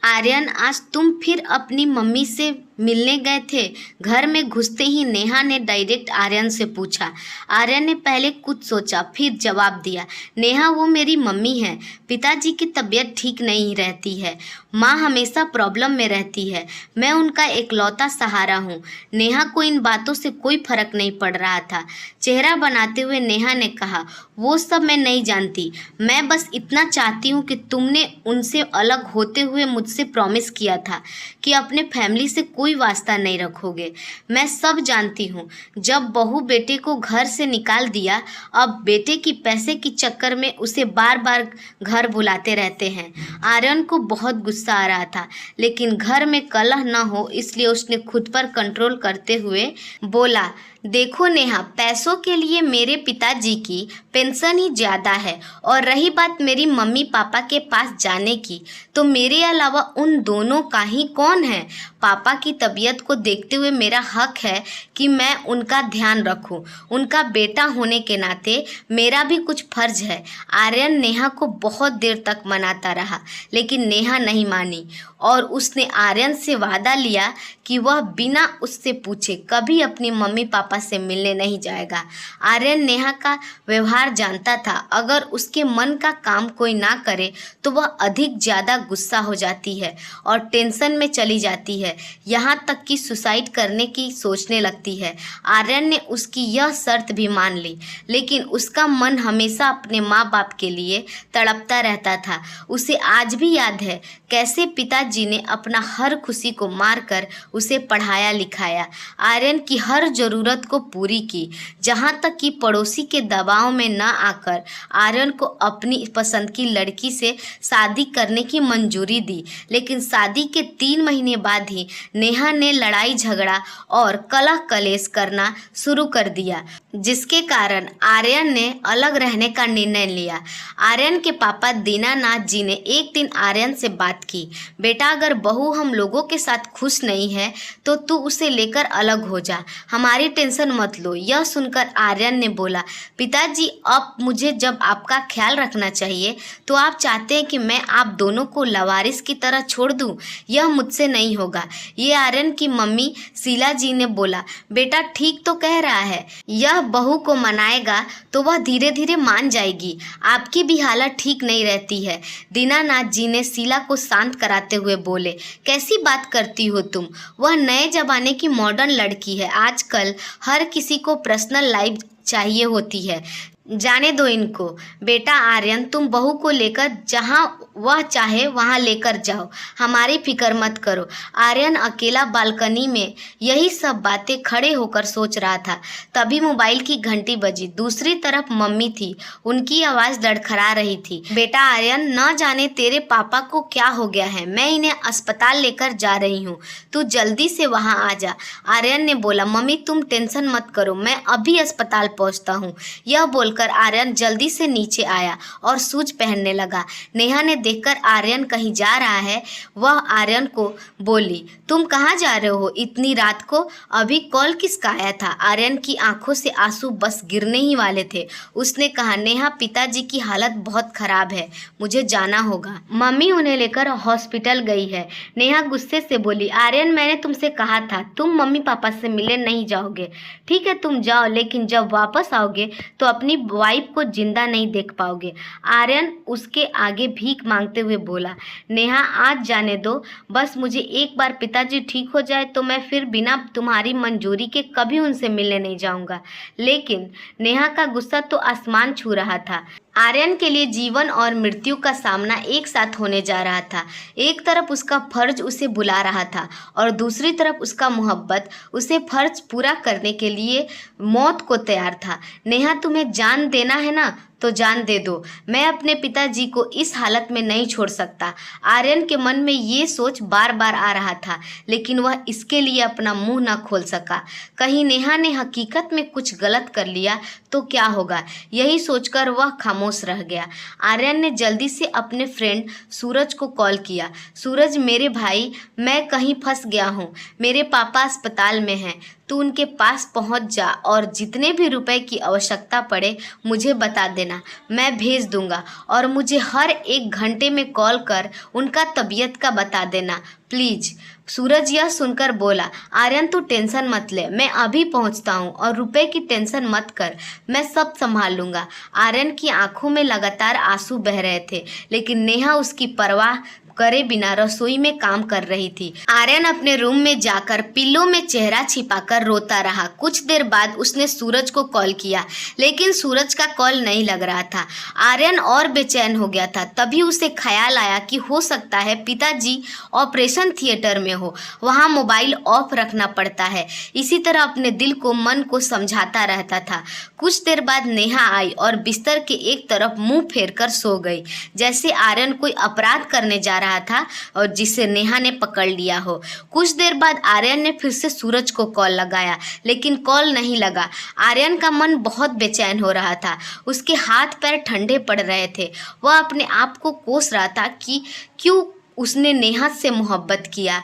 आर्यन, आज तुम फिर अपनी मम्मी से मिलने गए थे? घर में घुसते ही नेहा ने डायरेक्ट आर्यन से पूछा। आर्यन ने पहले कुछ सोचा, फिर जवाब दिया, नेहा, वो मेरी मम्मी है। पिताजी की तबीयत ठीक नहीं रहती है। माँ हमेशा प्रॉब्लम में रहती है। मैं उनका इकलौता सहारा हूँ। नेहा को इन बातों से कोई फर्क नहीं पड़ रहा था। चेहरा बनाते हुए नेहा ने कहा, वो सब मैं नहीं जानती। मैं बस इतना चाहती हूँ कि तुमने उनसे अलग होते हुए मुझसे प्रॉमिस किया था कि अपने फैमिली से कोई वास्ता नहीं रखोगे। मैं सब जानती हूँ। जब बहू बेटे को घर से निकाल दिया, अब बेटे की पैसे की चक्कर में उसे बार बार घर बुलाते रहते हैं। आर्यन को बहुत गुस्सा आ रहा था, लेकिन घर में कलह न हो इसलिए उसने खुद पर कंट्रोल करते हुए बोला, देखो नेहा, पैसों के लिए मेरे पिताजी की पेंशन ही ज़्यादा है, और रही बात मेरी मम्मी पापा के पास जाने की, तो मेरे अलावा उन दोनों का ही कौन है? पापा की तबीयत को देखते हुए मेरा हक है कि मैं उनका ध्यान रखूं। उनका बेटा होने के नाते मेरा भी कुछ फर्ज है। आर्यन नेहा को बहुत देर तक मनाता रहा, लेकिन नेहा नहीं मानी और उसने आर्यन से वादा लिया कि वह बिना उससे पूछे कभी अपनी मम्मी पापा से मिलने नहीं जाएगा। आर्यन नेहा का व्यवहार जानता था। अगर उसके मन का काम कोई ना करे तो वह अधिक ज़्यादा गुस्सा हो जाती है और टेंशन में चली जाती है, यहाँ तक कि सुसाइड करने की सोचने लगती है। आर्यन ने उसकी यह शर्त भी मान ली, लेकिन उसका मन हमेशा अपने माँ बाप के लिए तड़पता रहता था। उसे आज भी याद है कैसे पिताजी ने अपना हर खुशी को मारकर उसे पढ़ाया लिखाया, आर्यन की हर ज़रूरत को पूरी की, जहाँ तक कि पड़ोसी के दबाव में न आकर आर्यन को अपनी पसंद की लड़की से शादी करने की मंजूरी दी। लेकिन शादी के 3 महीने बाद ही नेहा ने लड़ाई झगड़ा और कलह कलेश करना शुरू कर दिया, जिसके कारण आर्यन ने अलग रहने का निर्णय लिया। आर्यन के पापा दीनानाथ जी ने एक दिन आर्यन से बात की, बेटा, अगर बहू हम लोगों के साथ खुश नहीं है तो तू उसे लेकर अलग हो जा, हमारी टेंशन मत लो। यह सुनकर आर्यन ने बोला, पिताजी, अब मुझे जब आपका ख्याल रखना चाहिए तो आप चाहते हैं कि मैं आप दोनों को लवारिस की तरह छोड़ दूं? यह मुझसे नहीं होगा। ये आर्यन की मम्मी शीला जी ने बोला, बेटा ठीक तो कह रहा है, यह बहू को मनाएगा तो वह धीरे धीरे मान जाएगी। आपकी भी हालत ठीक नहीं रहती है। दीनानाथ जी ने शीला को शांत कराते हुए बोले, कैसी बात करती हो तुम? वह नए जमाने की मॉडर्न लड़की है। आजकल हर किसी को पर्सनल लाइफ चाहिए होती है, जाने दो इनको। बेटा आर्यन, तुम बहू को लेकर जहाँ वह चाहे वहाँ लेकर जाओ, हमारी फिक्र मत करो। आर्यन अकेला बालकनी में यही सब बातें खड़े होकर सोच रहा था। तभी मोबाइल की घंटी बजी। दूसरी तरफ मम्मी थी, उनकी आवाज़ लड़खड़ा रही थी, बेटा आर्यन, न जाने तेरे पापा को क्या हो गया है, मैं इन्हें अस्पताल लेकर जा रही हूँ, तू जल्दी से वहाँ आ जा। आर्यन ने बोला, मम्मी तुम टेंशन मत करो, मैं अभी अस्पताल पहुँचता हूँ। यह बोल कर आर्यन जल्दी से नीचे आया और शूज पहनने लगा। नेहा ने देखकर आर्यन कहीं जा रहा है, वह आर्यन को बोली, तुम कहाँ जा रहे हो इतनी रात को? अभी कॉल किसका आया था? आर्यन की आंखों से आंसू बस गिरने ही वाले थे। उसने कहा, नेहा, पिताजी की हालत बहुत खराब है, मुझे जाना होगा। मम्मी उन्हें लेकर हॉस्पिटल गई है। नेहा गुस्से से बोली, आर्यन, मैंने तुमसे कहा था तुम मम्मी पापा से मिलने नहीं जाओगे। ठीक है तुम जाओ, लेकिन जब वापस आओगे तो अपनी वाइफ को जिंदा नहीं देख पाओगे। आर्यन उसके आगे भीख मांगते हुए बोला, नेहा आज जाने दो, बस मुझे एक बार पिताजी ठीक हो जाए तो मैं फिर बिना तुम्हारी मंजूरी के कभी उनसे मिलने नहीं जाऊंगा। लेकिन नेहा का गुस्सा तो आसमान छू रहा था। आर्यन के लिए जीवन और मृत्यु का सामना एक साथ होने जा रहा था। एक तरफ उसका फर्ज उसे बुला रहा था और दूसरी तरफ उसका मोहब्बत उसे फर्ज पूरा करने के लिए मौत को तैयार था। नेहा, तुम्हें जान देना है ना तो जान दे दो, मैं अपने पिताजी को इस हालत में नहीं छोड़ सकता। आर्यन के मन में ये सोच बार बार आ रहा था, लेकिन वह इसके लिए अपना मुंह न खोल सका। कहीं नेहा ने हकीकत में कुछ गलत कर लिया तो क्या होगा, यही सोचकर वह खामोश रह गया। आर्यन ने जल्दी से अपने फ्रेंड सूरज को कॉल किया। सूरज, मेरे भाई, मैं कहीं फंस गया हूँ, मेरे पापा अस्पताल में हैं, तू उनके पास पहुंच जा और जितने भी रुपए की आवश्यकता पड़े मुझे बता देना, मैं भेज दूंगा। और मुझे हर 1 घंटे में कॉल कर उनका तबीयत का बता देना प्लीज। सूरज यह सुनकर बोला, आर्यन तू टेंशन मत ले, मैं अभी पहुंचता हूं और रुपए की टेंशन मत कर, मैं सब संभाल लूंगा। आर्यन की आंखों में लगातार आंसू बह रहे थे, लेकिन नेहा उसकी परवाह करे बिना रसोई में काम कर रही थी। आर्यन अपने रूम में जाकर पिल्लो में चेहरा छिपाकर रोता रहा। कुछ देर बाद उसने सूरज को कॉल किया, लेकिन सूरज का कॉल नहीं लग रहा था। आर्यन और बेचैन हो गया था। तभी उसे ख्याल आया कि हो सकता है पिताजी ऑपरेशन थिएटर में हो, वहाँ मोबाइल ऑफ रखना पड़ता है। इसी तरह अपने दिल को मन को समझाता रहता था। कुछ देर बाद नेहा आई और बिस्तर के एक तरफ मुंह फेरकर सो गई, जैसे आर्यन कोई अपराध करने जा रहा था और जिसे नेहा ने पकड़ लिया हो। कुछ देर बाद आर्यन ने फिर से सूरज को कॉल लगाया, लेकिन कॉल नहीं लगा। आर्यन का मन बहुत बेचैन हो रहा था, उसके हाथ पैर ठंडे पड़ रहे थे। वह अपने आप को कोस रहा था कि क्यों उसने नेहा से मोहब्बत किया।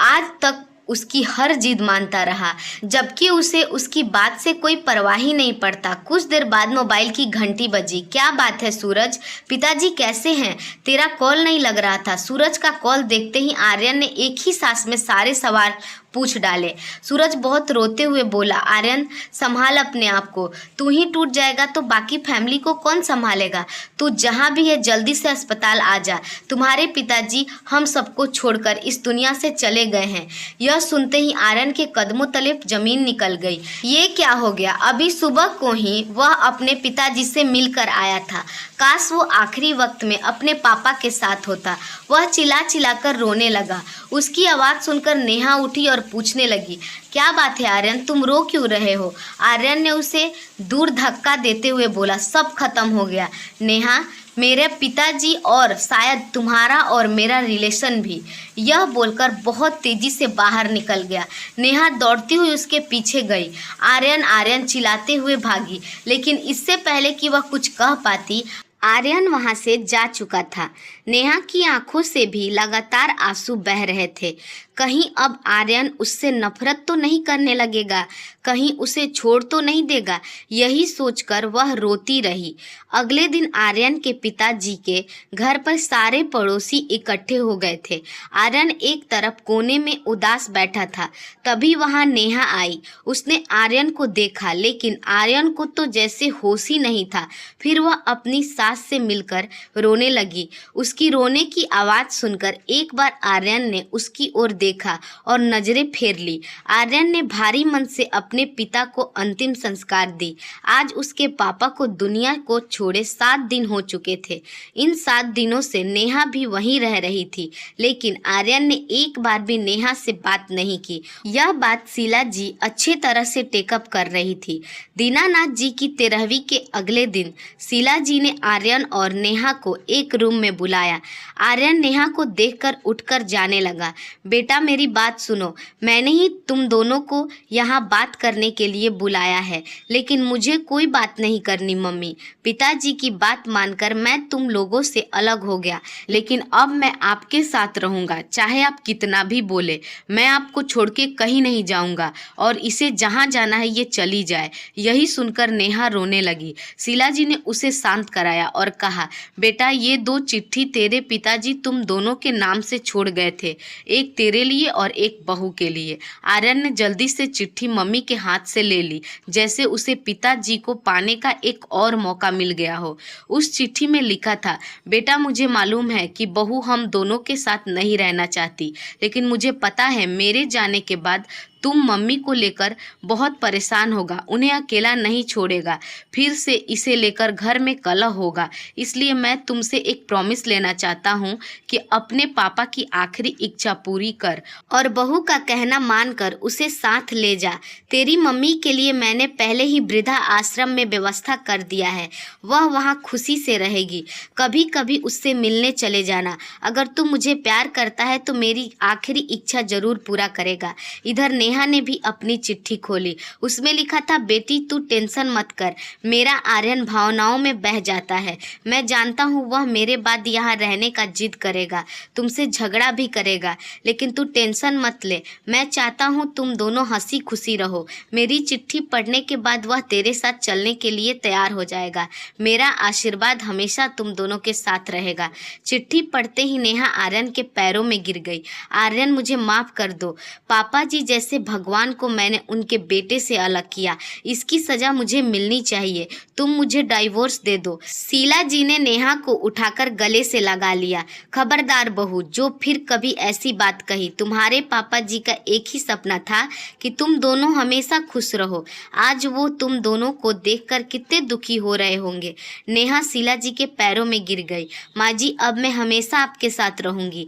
आज तक उसकी हर जिद मानता रहा, जबकि उसे उसकी बात से कोई परवाह ही नहीं पड़ता। कुछ देर बाद मोबाइल की घंटी बजी। क्या बात है सूरज, पिताजी कैसे हैं? तेरा कॉल नहीं लग रहा था। सूरज का कॉल देखते ही आर्यन ने एक ही सांस में सारे सवाल पूछ डाले। सूरज बहुत रोते हुए बोला, आर्यन संभाल अपने आप को, तू ही टूट जाएगा तो बाकी फैमिली को कौन संभालेगा? तू जहाँ भी है जल्दी से अस्पताल आ जा, तुम्हारे पिताजी हम सबको छोड़कर इस दुनिया से चले गए हैं। यह सुनते ही आर्यन के कदमों तले जमीन निकल गई। ये क्या हो गया? अभी सुबह को ही वह अपने पिताजी से मिलकर आया था। काश वो आखिरी वक्त में अपने पापा के साथ होता। वह चिल्ला चिल्लाकर रोने लगा। उसकी आवाज़ सुनकर नेहा उठी और पूछने लगी, क्या बात है आर्यन, तुम रो क्यों रहे हो? आर्यन ने उसे दूर धक्का देते हुए बोला, सब खत्म हो गया नेहा, मेरे पिताजी और शायद तुम्हारा और मेरा रिलेशन भी। यह बोलकर बहुत तेजी से बाहर निकल गया। नेहा दौड़ती हुई उसके पीछे गई। आर्यन आर्यन चिल्लाते हुए भागी, लेकिन इससे पहले कि वह कुछ कह पाती आर्यन वहां से जा चुका था। नेहा की आंखों से भी लगातार आंसू बह रहे थे। कहीं अब आर्यन उससे नफरत तो नहीं करने लगेगा, कहीं उसे छोड़ तो नहीं देगा। यही सोचकर वह रोती रही। अगले दिन आर्यन के पिताजी के घर पर सारे पड़ोसी इकट्ठे हो गए थे। आर्यन एक तरफ कोने में उदास बैठा था। तभी वहां नेहा आई। उसने आर्यन को देखा, लेकिन आर्यन को तो जैसे होश ही नहीं था। फिर वह अपनी सास से मिलकर रोने लगी। उसकी रोने की आवाज़ सुनकर एक बार आर्यन ने उसकी ओर देखा और नजरें फेर ली। आर्यन ने भारी मन से अपने पिता को अंतिम संस्कार दी। आज उसके पापा को दुनिया को छोड़े 7 दिन हो चुके थे। इन 7 दिनों से नेहा भी वहीं रह रही थी, लेकिन आर्यन ने एक बार भी नेहा से बात नहीं की। यह बात शीला जी अच्छे तरह से टेकअप कर रही थी। दीनानाथ जी की 13वीं के अगले दिन शीला जी ने आर्यन और नेहा को एक रूम में बुलाया। आर्यन नेहा को देखकर उठकर जाने लगा। बेटा मेरी बात सुनो, मैंने ही तुम दोनों को यहाँ बात करने के लिए बुलाया है, लेकिन मुझे कोई बात नहीं करनी मम्मी। पिताजी की बात मानकर मैं तुम लोगों से अलग हो गया, लेकिन अब मैं आपके साथ रहूँगा, चाहे आप कितना भी बोले। मैं आपको छोड़ के कहीं नहीं जाऊँगा और इसे जहाँ जाना है ये चली जाए। यही सुनकर नेहा रोने लगी। शीला जी ने उसे शांत कराया और कहा, बेटा ये 2 चिट्ठी तेरे पिताजी तुम दोनों के नाम से छोड़ गए थे, एक तेरे लिए और एक बहू के लिए। आर्यन ने जल्दी से चिट्ठी मम्मी के हाथ से ले ली, जैसे उसे पिताजी को पाने का एक और मौका मिल गया हो। उस चिट्ठी में लिखा था, बेटा मुझे मालूम है कि बहू हम दोनों के साथ नहीं रहना चाहती, लेकिन मुझे पता है मेरे जाने के बाद तुम मम्मी को लेकर बहुत परेशान होगा, उन्हें अकेला नहीं छोड़ेगा। फिर से इसे लेकर घर में कलह होगा, इसलिए मैं तुमसे एक प्रॉमिस लेना चाहता हूँ कि अपने पापा की आखिरी इच्छा पूरी कर और बहू का कहना मानकर उसे साथ ले जा। तेरी मम्मी के लिए मैंने पहले ही वृद्धा आश्रम में व्यवस्था कर दिया है, वह वहाँ खुशी से रहेगी। कभी कभी उससे मिलने चले जाना। अगर तू मुझे प्यार करता है तो मेरी आखिरी इच्छा जरूर पूरा करेगा। इधर नेहा ने भी अपनी चिट्ठी खोली। उसमें लिखा था, बेटी तू टेंशन मत कर, मेरा आर्यन भावनाओं में बह जाता है। मैं जानता हूँ वह मेरे बाद यहाँ रहने का जिद करेगा, तुमसे झगड़ा भी करेगा, लेकिन तू टेंशन मत ले। मैं चाहता हूँ तुम दोनों हंसी खुशी रहो। मेरी चिट्ठी पढ़ने के बाद वह तेरे साथ चलने के लिए तैयार हो जाएगा। मेरा आशीर्वाद हमेशा तुम दोनों के साथ रहेगा। चिट्ठी पढ़ते ही नेहा आर्यन के पैरों में गिर गई। आर्यन, मुझे माफ़ कर दो। पापा जी जैसे भगवान को मैंने उनके बेटे से अलग किया, इसकी सज़ा मुझे मिलनी चाहिए। तुम मुझे डाइवोर्स दे दो। शीला जी ने नेहा को उठाकर गले से लगा लिया। खबरदार बहू, जो फिर कभी ऐसी बात कही। तुम्हारे पापा जी का एक ही सपना था कि तुम दोनों हमेशा खुश रहो। आज वो तुम दोनों को देखकर कितने दुखी हो रहे होंगे। नेहा शीला जी के पैरों में गिर गई। माँ जी, अब मैं हमेशा आपके साथ रहूंगी।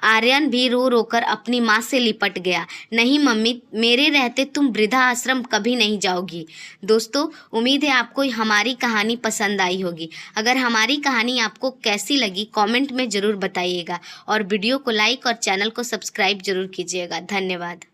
आर्यन भी रो रोकर अपनी माँ से लिपट गया। नहीं मम्मी, मेरे रहते तुम वृद्धा आश्रम कभी नहीं जाओगी। दोस्तों, उम्मीद है आपको हमारी कहानी पसंद आई होगी। अगर हमारी कहानी आपको कैसी लगी कमेंट में ज़रूर बताइएगा और वीडियो को लाइक और चैनल को सब्सक्राइब जरूर कीजिएगा। धन्यवाद।